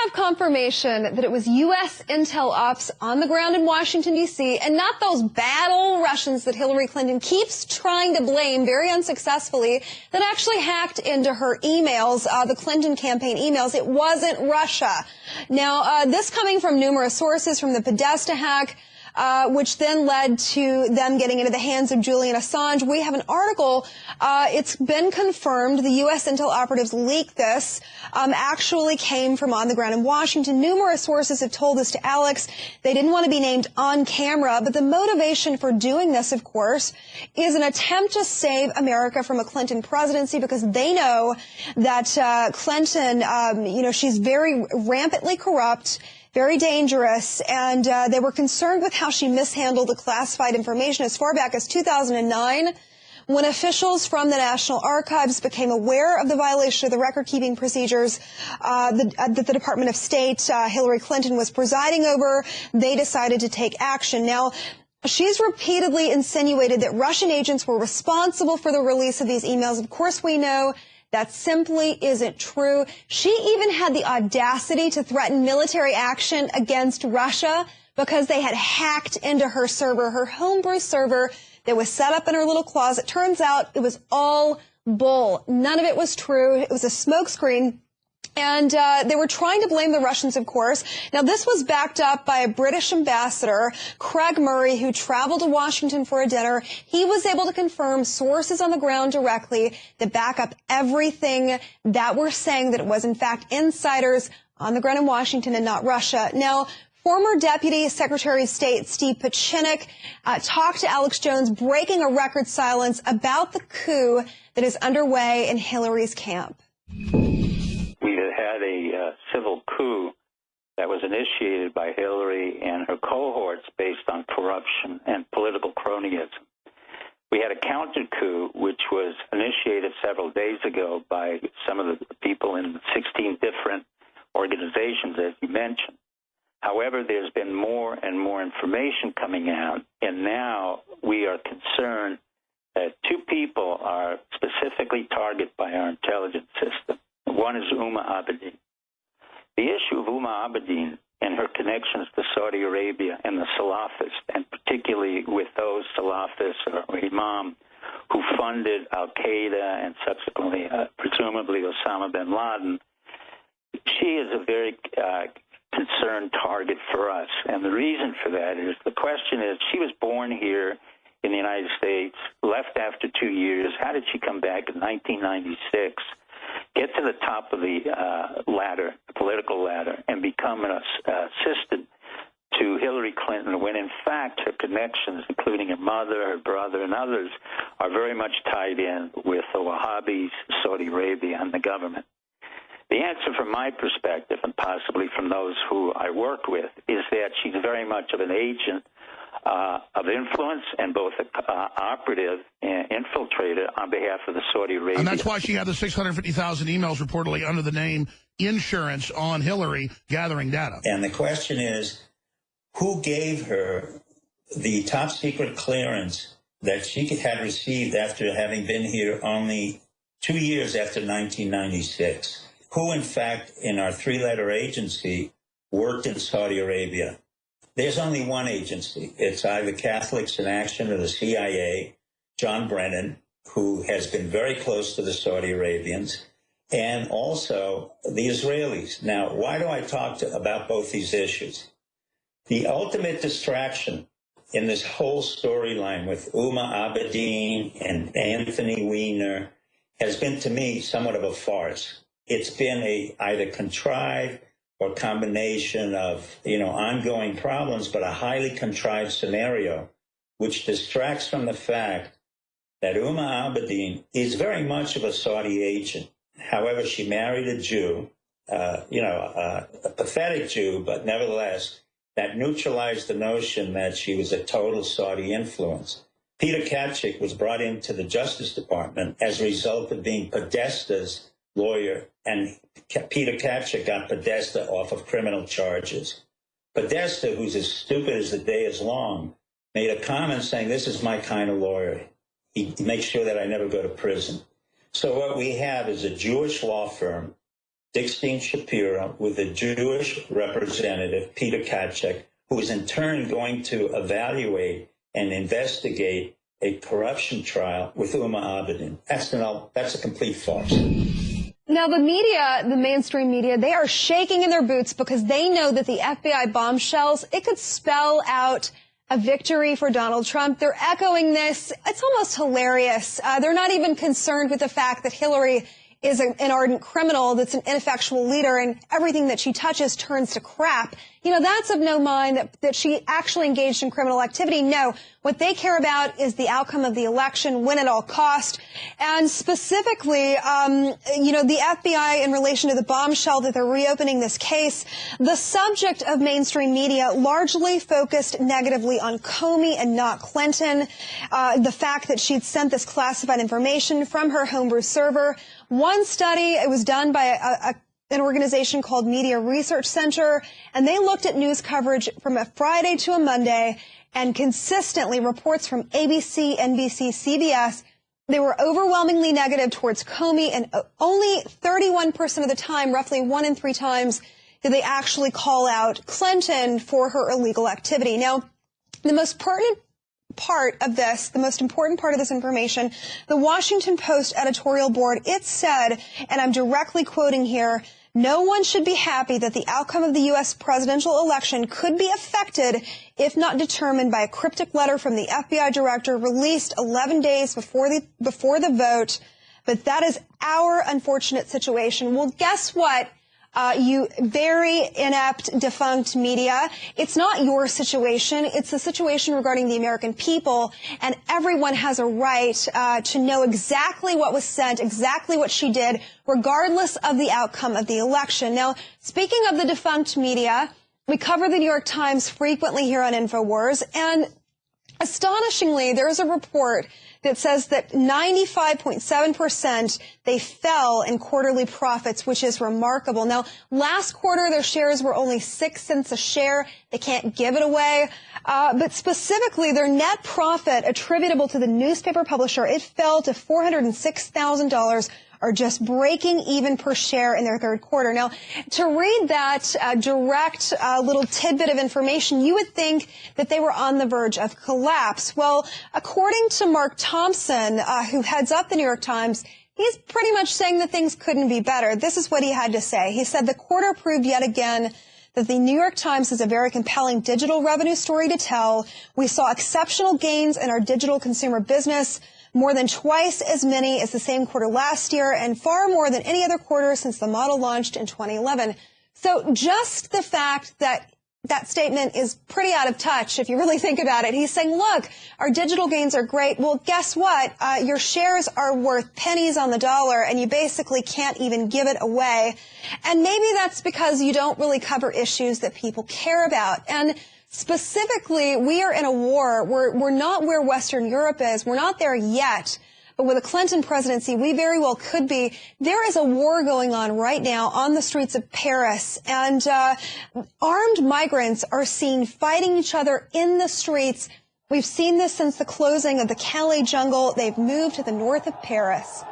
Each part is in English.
have confirmation that it was U.S. intel ops on the ground in Washington, D.C., and not those bad old Russians that Hillary Clinton keeps trying to blame very unsuccessfully that actually hacked into her emails, the Clinton campaign emails. It wasn't Russia. Now, this coming from numerous sources from the Podesta hack, which then led to them getting into the hands of Julian Assange. We have an article. It's been confirmed. The U.S. intel operatives leaked this. Actually came from on the ground in Washington. Numerous sources have told this to Alex. They didn't want to be named on camera, but the motivation for doing this, of course, is an attempt to save America from a Clinton presidency because they know that Clinton, she's very rampantly corrupt, very dangerous, and they were concerned with how she mishandled the classified information as far back as 2009, when officials from the National Archives became aware of the violation of the record-keeping procedures that the Department of State, Hillary Clinton, was presiding over. They decided to take action. Now, she's repeatedly insinuated that Russian agents were responsible for the release of these emails. Of course, we know that simply isn't true. She even had the audacity to threaten military action against Russia because they had hacked into her server, her homebrew server that was set up in her little closet. Turns out it was all bull. None of it was true. It was a smokescreen. And they were trying to blame the Russians, of course. Now, this was backed up by a British ambassador, Craig Murray, who traveled to Washington for a dinner. He was able to confirm sources on the ground directly that back up everything that we're saying, that it was, in fact, insiders on the ground in Washington and not Russia. Now, former Deputy Secretary of State Steve Pieczenik talked to Alex Jones, breaking a record silence about the coup that is underway in Hillary's camp. Had a civil coup that was initiated by Hillary and her cohorts based on corruption and political cronyism. We had a counter coup, which was initiated several days ago by some of the people in 16 different organizations, as you mentioned. However, there's been more and more information coming out, and now we are concerned that two people are specifically targeted by our intelligence system. One is Abedin. The issue of Abedin and her connections to Saudi Arabia and the Salafists, and particularly with those Salafists or Imam who funded al-Qaeda and subsequently, presumably, Osama bin Laden, she is a very concerned target for us. And the reason for that is, the question is, she was born here in the United States, left after 2 years. How did she come back in 1996? Get to the top of the ladder, the political ladder, and become an assistant to Hillary Clinton, when in fact her connections, including her mother, her brother, and others, are very much tied in with the Wahhabis, Saudi Arabia, and the government. The answer from my perspective, and possibly from those who I work with, is that she's very much of an agent of influence and both operative and infiltrator on behalf of the Saudi Arabia. And that's why she had the 650,000 emails reportedly under the name Insurance on Hillary gathering data. And the question is, who gave her the top secret clearance that she had received after having been here only 2 years after 1996? Who, in fact, in our three-letter agency, worked in Saudi Arabia? There's only one agency. It's either Catholics in Action or the CIA, John Brennan, who has been very close to the Saudi Arabians, and also the Israelis. Now, why do I talk about both these issues? The ultimate distraction in this whole storyline with Abedin and Anthony Weiner has been, to me, somewhat of a farce. It's been either contrived or combination of, ongoing problems, but a highly contrived scenario, which distracts from the fact that Abedin is very much of a Saudi agent. However, she married a Jew, a pathetic Jew, but nevertheless, that neutralized the notion that she was a total Saudi influence. Peter Pieczenik was brought into the Justice Department as a result of being Podesta's lawyer, and Peter Pieczenik got Podesta off of criminal charges. Podesta, who's as stupid as the day is long, made a comment saying, "This is my kind of lawyer. He makes sure that I never go to prison." So what we have is a Jewish law firm Dixine Shapiro with a Jewish representative, Peter Kachek, who is in turn going to evaluate and investigate a corruption trial with Uma Abedin. That's a complete farce. Now, the media, the mainstream media, they are shaking in their boots because they know that the FBI bombshells, it could spell out a victory for Donald Trump. They're echoing this. It's almost hilarious. They're not even concerned with the fact that Hillary is an ardent criminal that's an ineffectual leader and everything that she touches turns to crap. You know, that's of no mind that she actually engaged in criminal activity. No, what they care about is the outcome of the election, win at all cost. And specifically, you know, the FBI in relation to the bombshell that they're reopening this case, the subject of mainstream media largely focused negatively on Comey and not Clinton. The fact that she'd sent this classified information from her homebrew server. One study, it was done by an organization called Media Research Center, and they looked at news coverage from a Friday to a Monday, and consistently reports from ABC, NBC, CBS, they were overwhelmingly negative towards Comey, and only 31% of the time, roughly 1 in 3 times, did they actually call out Clinton for her illegal activity. Now, the most pertinent part of this, the most important part of this information, the Washington Post editorial board, it said, and I'm directly quoting here, no one should be happy that the outcome of the U.S. presidential election could be affected, if not determined, by a cryptic letter from the FBI director released 11 days before the vote. But that is our unfortunate situation. Well, guess what? You very inept, defunct media. It's not your situation. It's the situation regarding the American people, and everyone has a right to know exactly what was sent, exactly what she did, regardless of the outcome of the election. Now, speaking of the defunct media, we cover the New York Times frequently here on InfoWars, and astonishingly, there's a report that says that 95.7% they fell in quarterly profits, which is remarkable. Now, last quarter, their shares were only 6 cents a share. They can't give it away. But specifically, their net profit attributable to the newspaper publisher, it fell to $406,000, are just breaking even per share in their third quarter. Now, to read that direct little tidbit of information, you would think that they were on the verge of collapse. Well, according to Mark Thompson, who heads up the New York Times, he's pretty much saying that things couldn't be better. This is what he had to say. He said the quarter proved yet again that the New York Times has a very compelling digital revenue story to tell. We saw exceptional gains in our digital consumer business, more than twice as many as the same quarter last year, and far more than any other quarter since the model launched in 2011. So just the fact that that statement is pretty out of touch, if you really think about it. He's saying, look, our digital gains are great. Well, guess what? Your shares are worth pennies on the dollar, and you basically can't even give it away. And maybe that's because you don't really cover issues that people care about. And specifically, we are in a war. We're not where Western Europe is. We're not there yet. But with a Clinton presidency, we very well could be. There is a war going on right now on the streets of Paris, and armed migrants are seen fighting each other in the streets. We've seen this since the closing of the Calais jungle. They've moved to the north of Paris.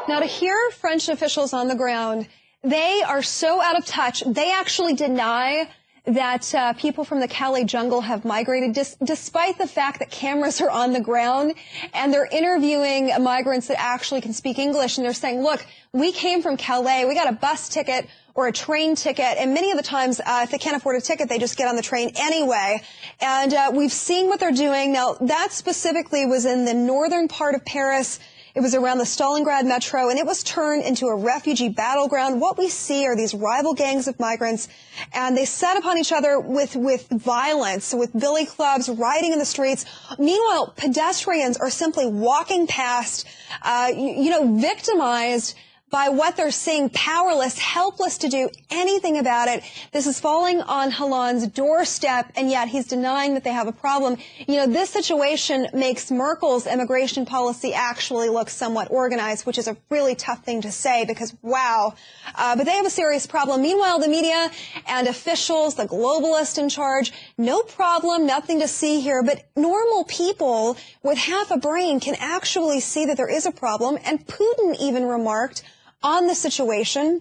Now, to hear French officials on the ground, they are so out of touch. They actually deny that people from the Calais jungle have migrated, despite the fact that cameras are on the ground, and they're interviewing migrants that actually can speak English, and they're saying, look, we came from Calais, we got a bus ticket or a train ticket, and many of the times, if they can't afford a ticket, they just get on the train anyway. And we've seen what they're doing. Now, that specifically was in the northern part of Paris. It was around the Stalingrad metro, and it was turned into a refugee battleground. What we see are these rival gangs of migrants, and they set upon each other with violence, with billy clubs, rioting in the streets. Meanwhile, pedestrians are simply walking past, victimized by what they're seeing, powerless, helpless to do anything about it. This is falling on Hollande doorstep, and yet he's denying that they have a problem. You know, this situation makes Merkel's immigration policy actually look somewhat organized, which is a really tough thing to say because, wow. But they have a serious problem. Meanwhile, the media and officials, the globalists in charge, no problem, nothing to see here. But normal people with half a brain can actually see that there is a problem. And Putin even remarked on the situation.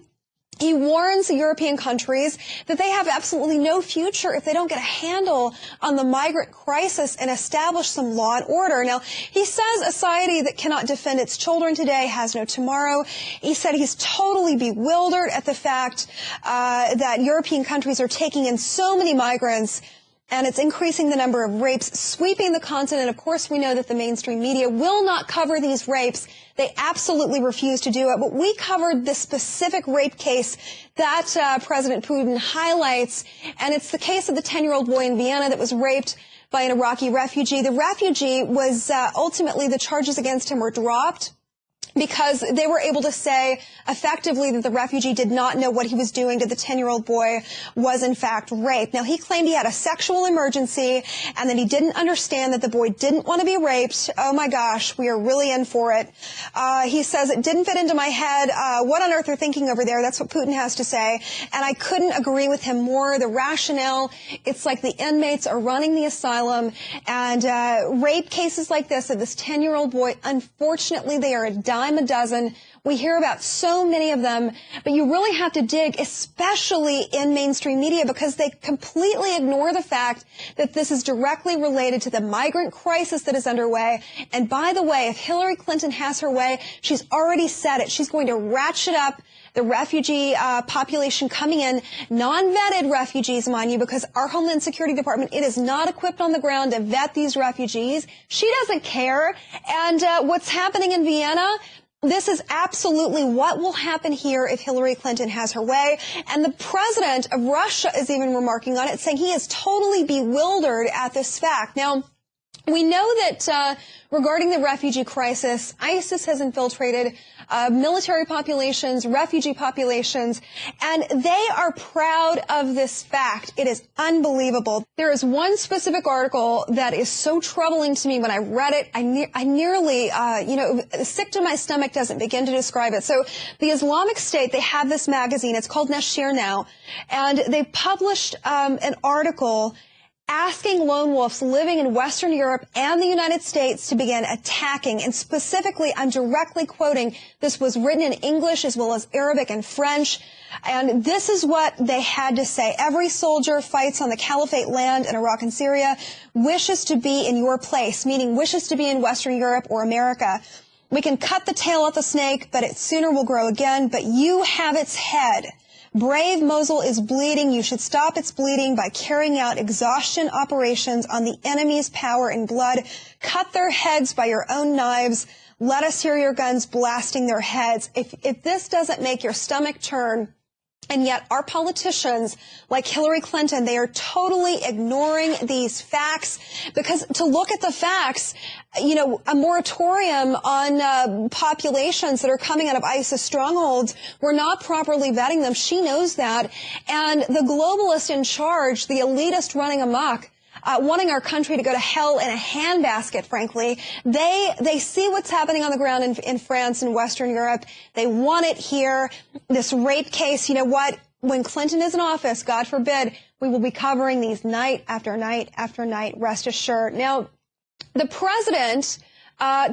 He warns the European countries that they have absolutely no future if they don't get a handle on the migrant crisis and establish some law and order. Now, he says a society that cannot defend its children today has no tomorrow. He said he's totally bewildered at the fact that European countries are taking in so many migrants, and it's increasing the number of rapes sweeping the continent. Of course, we know that the mainstream media will not cover these rapes. They absolutely refuse to do it. But we covered this specific rape case that President Putin highlights, and it's the case of the 10-year-old boy in Vienna that was raped by an Iraqi refugee. The refugee was ultimately, the charges against him were dropped because they were able to say effectively that the refugee did not know what he was doing to the 10-year-old boy was in fact raped. Now, he claimed he had a sexual emergency and that he didn't understand that the boy didn't want to be raped. Oh my gosh, we are really in for it. He says it didn't fit into my head. What on earth are thinking over there? That's what Putin has to say. And I couldn't agree with him more. The rationale, it's like the inmates are running the asylum, and rape cases like this of this 10-year-old boy, unfortunately, they are a dime a dozen. We hear about so many of them, but you really have to dig, especially in mainstream media, because they completely ignore the fact that this is directly related to the migrant crisis that is underway. And by the way, if Hillary Clinton has her way, she's already said it. She's going to ratchet up the refugee population coming in, non-vetted refugees, mind you, because our Homeland Security Department, it is not equipped on the ground to vet these refugees. She doesn't care. And what's happening in Vienna, this is absolutely what will happen here if Hillary Clinton has her way. And the president of Russia is even remarking on it, saying he is totally bewildered at this fact. Now, we know that regarding the refugee crisis, ISIS has infiltrated military populations, refugee populations, and they are proud of this fact. It is unbelievable. There is one specific article that is so troubling to me. When I read it, I nearly, sick to my stomach doesn't begin to describe it. So the Islamic State, they have this magazine. It's called Nashir now, and they published an article asking lone wolves living in Western Europe and the United States to begin attacking. And specifically, I'm directly quoting, this was written in English as well as Arabic and French. And this is what they had to say. Every soldier fights on the caliphate land in Iraq and Syria, wishes to be in your place, meaning wishes to be in Western Europe or America. We can cut the tail off the snake, but it sooner will grow again. But you have its head. Brave Mosul is bleeding. You should stop its bleeding by carrying out exhaustion operations on the enemy's power and blood. Cut their heads by your own knives. Let us hear your guns blasting their heads. If this doesn't make your stomach turn, and yet our politicians, like Hillary Clinton, they are totally ignoring these facts, because to look at the facts, a moratorium on populations that are coming out of ISIS strongholds, we're not properly vetting them. She knows that. And the globalist in charge, the elitist running amok, wanting our country to go to hell in a handbasket, frankly. They see what's happening on the ground in France and Western Europe. They want it here. This rape case, you know what? When Clinton is in office, God forbid, we will be covering these night after night after night, rest assured. Now, the president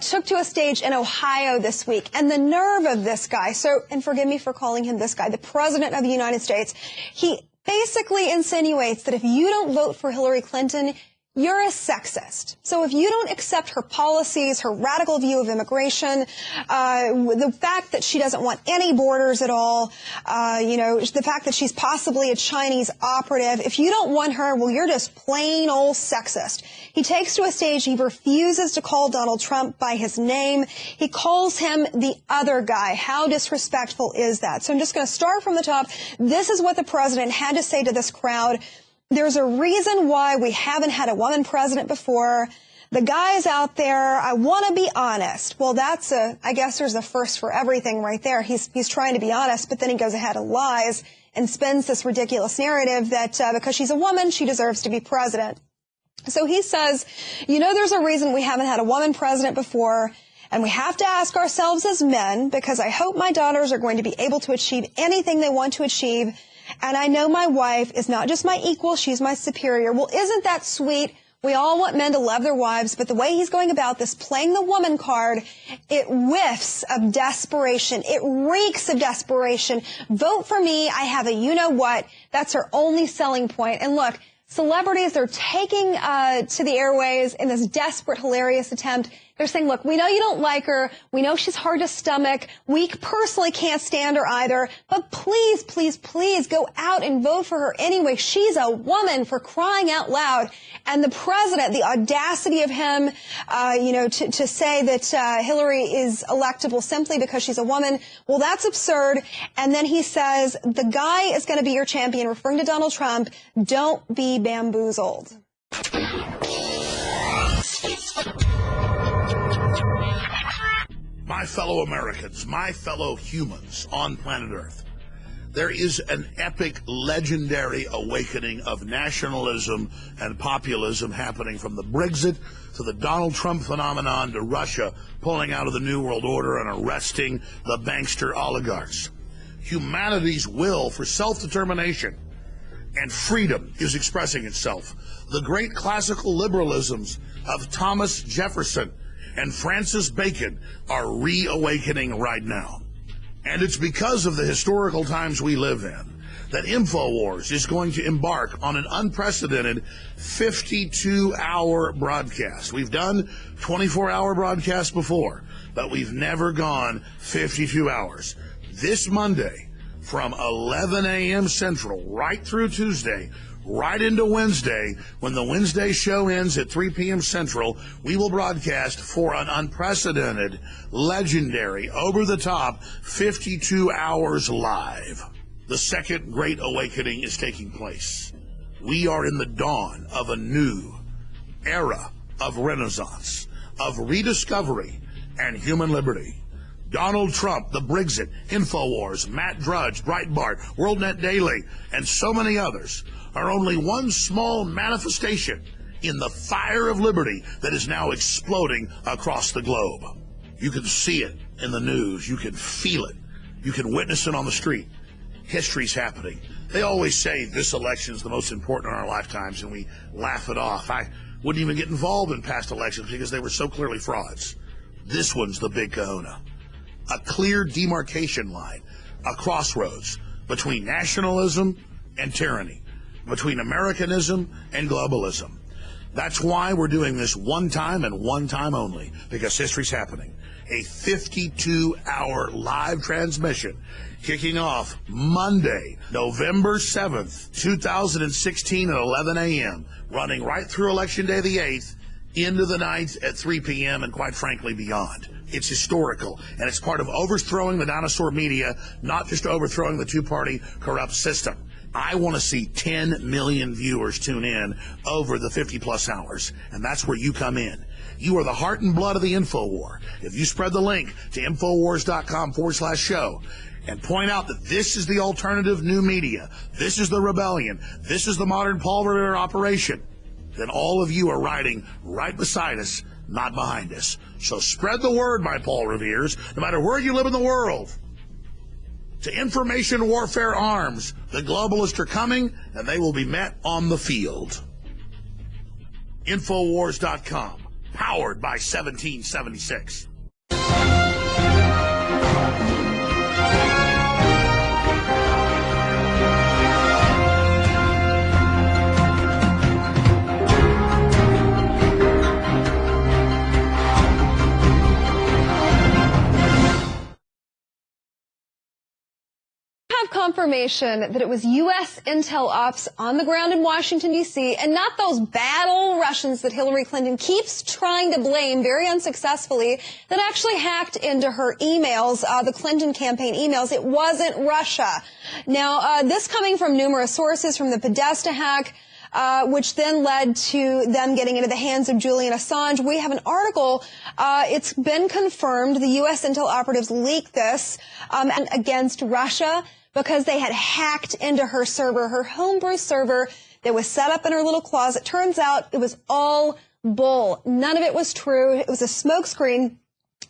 took to a stage in Ohio this week, and the nerve of this guy, and forgive me for calling him this guy, the president of the United States, he basically insinuates that if you don't vote for Hillary Clinton, you're a sexist. So if you don't accept her policies, her radical view of immigration, the fact that she doesn't want any borders at all, the fact that she's possibly a Chinese operative, if you don't want her, well, you're just plain old sexist. He takes to a stage, he refuses to call Donald Trump by his name. He calls him the other guy. How disrespectful is that? So I'm just going to start from the top. This is what the president had to say to this crowd. There's a reason why we haven't had a woman president before. the guys out there, I want to be honest. Well, I guess there's a first for everything right there. He's trying to be honest, but then he goes ahead and lies and spins this ridiculous narrative that because she's a woman, she deserves to be president. So he says, there's a reason we haven't had a woman president before, and we have to ask ourselves as men, because I hope my daughters are going to be able to achieve anything they want to achieve, and I know my wife is not just my equal, she's my superior. Well, isn't that sweet? We all want men to love their wives, but the way he's going about this, playing the woman card, it whiffs of desperation. It reeks of desperation. Vote for me. I have a you-know-what. That's her only selling point. And look, celebrities are taking to the airways in this desperate, hilarious attempt. They're saying, look, we know you don't like her. We know she's hard to stomach. We personally can't stand her either. But please, please, please go out and vote for her anyway. She's a woman, for crying out loud. And the president, the audacity of him, to say that Hillary is electable simply because she's a woman. Well, that's absurd. And then he says, the guy is going to be your champion, referring to Donald Trump. Don't be bamboozled. My fellow Americans, my fellow humans on planet Earth, there is an epic, legendary awakening of nationalism and populism happening from the Brexit to the Donald Trump phenomenon to Russia pulling out of the New World Order and arresting the bankster oligarchs. Humanity's will for self-determination and freedom is expressing itself. The great classical liberalisms of Thomas Jefferson and Francis Bacon are reawakening right now. And it's because of the historical times we live in that InfoWars is going to embark on an unprecedented 52-hour broadcast. We've done 24-hour broadcasts before, but we've never gone 52 hours. This Monday, from 11 a.m. Central, right through Tuesday, right into Wednesday, when the Wednesday show ends at 3 p.m. Central, we will broadcast for an unprecedented, legendary, over-the-top 52 hours live. The second great awakening is taking place. We are in the dawn of a new era of renaissance, of rediscovery and human liberty. Donald Trump, the Brexit, InfoWars, Matt Drudge, Breitbart, WorldNet Daily, and so many others are only one small manifestation in the fire of liberty that is now exploding across the globe. You can see it in the news. You can feel it. You can witness it on the street. History's happening. They always say this election is the most important in our lifetimes, and we laugh it off. I wouldn't even get involved in past elections because they were so clearly frauds. This one's the big kahuna. A clear demarcation line, a crossroads between nationalism and tyranny, between Americanism and globalism. That's why we're doing this one time and one time only, because history's happening. A 52-hour live transmission kicking off Monday, November 7th, 2016 at 11 a.m., running right through Election Day the 8th, into the night at 3 p.m., and quite frankly, beyond. It's historical, and it's part of overthrowing the dinosaur media, not just overthrowing the two-party corrupt system. I want to see 10 million viewers tune in over the 50-plus hours, and that's where you come in. You are the heart and blood of the InfoWar. If you spread the link to Infowars.com/show and point out that this is the alternative new media, this is the rebellion, this is the modern Paul Revere operation, then all of you are riding right beside us, not behind us. So spread the word, my Paul Reveres, no matter where you live in the world. To information warfare arms, the globalists are coming, and they will be met on the field. Infowars.com, powered by 1776. Confirmation that it was U.S. intel ops on the ground in Washington, D.C., and not those bad old Russians that Hillary Clinton keeps trying to blame very unsuccessfully that actually hacked into her emails, the Clinton campaign emails. It wasn't Russia. Now, this coming from numerous sources, from the Podesta hack, which then led to them getting into the hands of Julian Assange. We have an article. It's been confirmed. The U.S. intel operatives leaked this against Russia because they had hacked into her server, her homebrew server that was set up in her little closet. Turns out it was all bull. None of it was true. It was a smokescreen.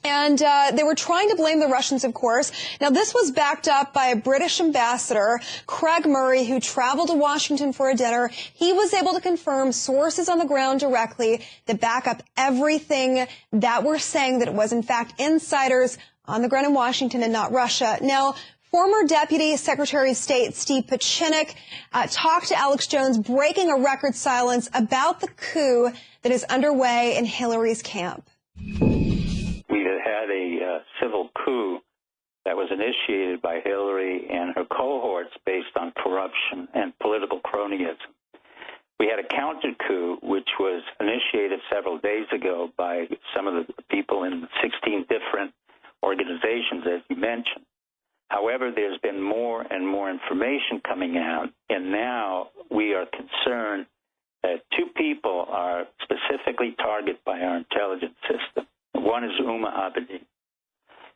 And they were trying to blame the Russians, of course. Now, this was backed up by a British ambassador, Craig Murray, who traveled to Washington for a dinner. He was able to confirm sources on the ground directly that back up everything that we're saying, that it was, in fact, insiders on the ground in Washington and not Russia. Now, former Deputy Secretary of State Steve Pieczenik talked to Alex Jones, breaking a record silence about the coup that is underway in Hillary's camp. We had a civil coup that was initiated by Hillary and her cohorts based on corruption and political cronyism. We had a counter coup, which was initiated several days ago by some of the people in 16 different organizations, as you mentioned. However, there's been more and more information coming out, and now we are concerned that two people are specifically targeted by our intelligence system. One is Huma Abedin.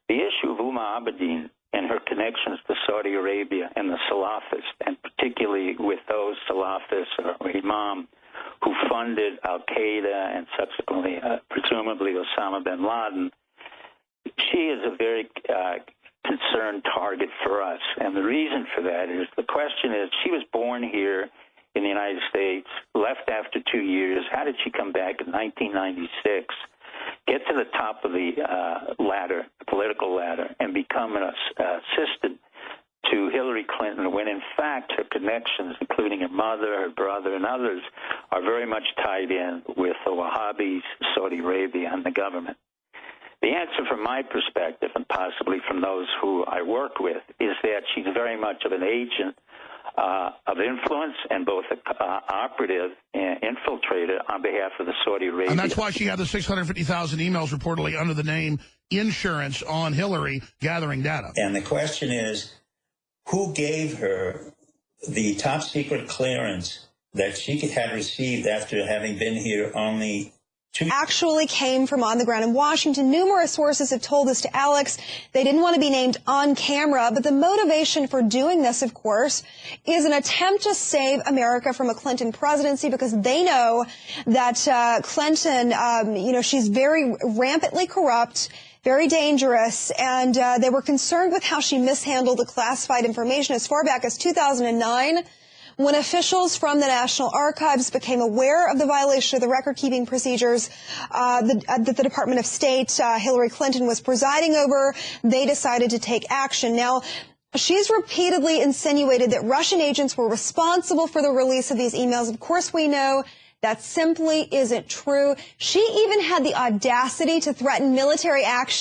The issue of Huma Abedin and her connections to Saudi Arabia and the Salafists, and particularly with those Salafists or Imam who funded Al-Qaeda and subsequently, presumably, Osama bin Laden, she is a very concerned target for us. And the reason for that is, the question is, she was born here in the United States, left after 2 years. How did she come back in 1996? Get to the top of the ladder, the political ladder, and become an assistant to Hillary Clinton, when in fact her connections, including her mother, her brother, and others, are very much tied in with the Wahhabis, Saudi Arabia, and the government. The answer from my perspective, and possibly from those who I work with, is that she's very much of an agent of influence and both an operative and infiltrator on behalf of the Saudi Arabia. And that's why she had the 650,000 emails reportedly under the name Insurance on Hillary, gathering data. And the question is, who gave her the top secret clearance that she had received after having been here only actually came from on the ground in Washington. Numerous sources have told this to Alex. They didn't want to be named on camera, but the motivation for doing this, of course, is an attempt to save America from a Clinton presidency, because they know that Clinton, she's very rampantly corrupt, very dangerous, and they were concerned with how she mishandled the classified information as far back as 2009. When officials from the National Archives became aware of the violation of the record-keeping procedures that the Department of State, Hillary Clinton, was presiding over, they decided to take action. Now, she's repeatedly insinuated that Russian agents were responsible for the release of these emails. Of course, we know that simply isn't true. She even had the audacity to threaten military action